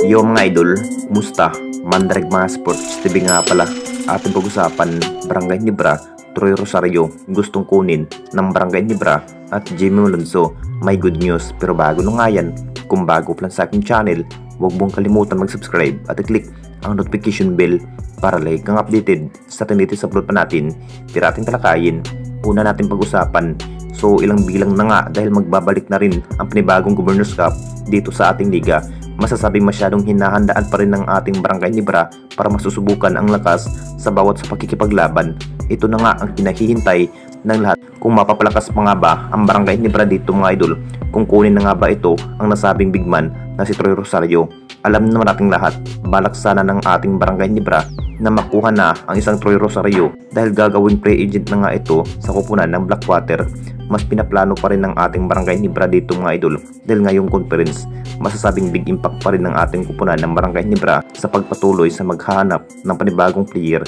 Yo mga idol, kumusta? Mandrag mga sports TV nga pala. Ating pag-usapan, Barangay Nibra, Troy Rosario gustong kunin ng Barangay Nibra at Jimmy Malonzo. May good news, pero bago na nga yan, kung bago pa lang sa aking channel, huwag mong kalimutan mag-subscribe at i-click ang notification bell para lagi kang updated sa tinitid sa upload pa natin. Pero ating talakayin, una natin pag-usapan. So ilang bilang na nga dahil magbabalik na rin ang panibagong Governors Cup dito sa ating liga. Masasabing masyadong hinahandaan pa rin ng ating Barangay Nibra para masusubukan ang lakas sa bawat sa pakikipaglaban. Ito na nga ang kinahihintay ng lahat. Kung mapapalakas pa nga ba ang Barangay Nibra dito mga idol, kung kunin na nga ba ito ang nasabing big man na si Troy Rosario. Alam naman nating lahat, balak sana ng ating Barangay Nibra na makuha na ang isang Troy Rosario dahil gagawing free agent na nga ito sa kupunan ng Blackwater. Mas pinaplano pa rin ng ating Barangay Nibra dito mga idol dahil ngayong conference, masasabing big impact pa rin ng ating kupunan ng Barangay Nibra sa pagpatuloy sa maghahanap ng panibagong player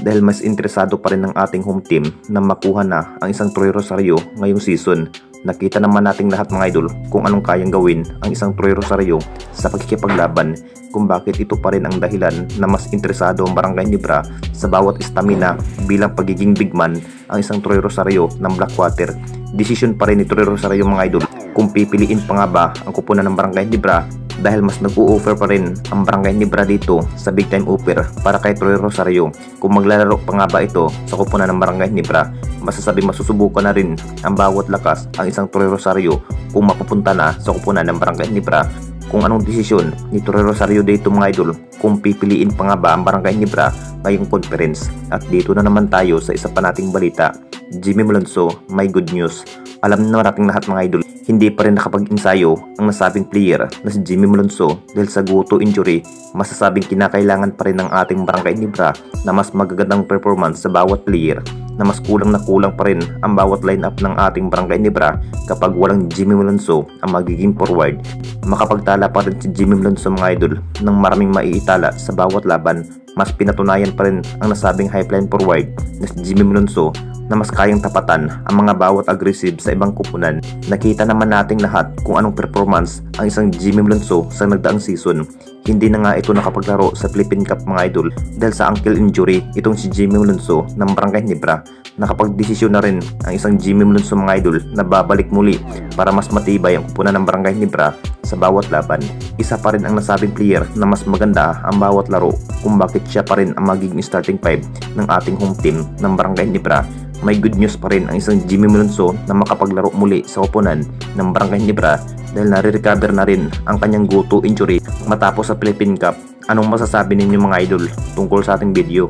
dahil mas interesado pa rin ng ating home team na makuha na ang isang Troy Rosario ngayong season. Nakita naman nating lahat mga idol kung anong kayang gawin ang isang Troy Rosario sa pagkikipaglaban, kung bakit ito pa rin ang dahilan na mas interesado ang Barangay Nibra sa bawat stamina bilang pagiging big man ang isang Troy Rosario ng Blackwater. Decision pa rin ni Troy Rosario mga idol kung pipiliin pa nga ba ang kupunan ng Barangay Nibra dahil mas nag-o-offer pa rin ang Barangay Nibra dito sa big time offer para kay Troy Rosario. Kung maglalaro pa nga ba ito sa kupunan ng Barangay Nibra, masasabi masusubukan na rin ang bawat lakas ang isang Troy Rosario kung mapupunta na sa kupunan ng Barangay Nibra. Kung anong desisyon ni Troy Rosario dito mga idol, kung pipiliin pa nga ba ang Barangay Nibra ngayong conference. At dito na naman tayo sa isa pa nating balita, Jimmy Malonzo, may good news. Alam na nating lahat mga idol, hindi pa rin nakapag-ensayo ang nasabing player na si Jimmy Malonzo dahil sa guto injury. Masasabing kinakailangan pa rin ng ating Barangay Nibra na mas magagandang performance sa bawat player, na mas kulang na kulang pa rin ang bawat lineup ng ating Barangay Nibra kapag walang Jimmy Malonzo ang magiging forward. Makapagtala pa rin si Jimmy Malonzo mga idol ng maraming maiitala sa bawat laban. Mas pinatunayan pa rin ang nasabing highline forward na si Jimmy Malonzo na mas kayang tapatan ang mga bawat aggressive sa ibang kupunan. Nakita naman nating lahat kung anong performance ang isang Jimmy Malonzo sa nagdaang season. Hindi na nga ito nakapaglaro sa Philippine Cup mga idol dahil sa ankle injury itong si Jimmy Malonzo ng Barangay Nibra. Nakapagdesisyon na rin ang isang Jimmy Malonzo mga idol na babalik muli para mas matibay ang kupunan ng Barangay Nibra sa bawat laban. Isa pa rin ang nasabing player na mas maganda ang bawat laro kung bakit siya pa rin ang magiging starting 5 ng ating home team ng Barangay Nibra. May good news pa rin ang isang Jimmy Malonzo na makapaglaro muli sa kupunan ng Barangay Nibra dahil nare-recover na rin ang kanyang guto injury matapos sa Philippine Cup. Anong masasabi ninyo mga idol tungkol sa ating video?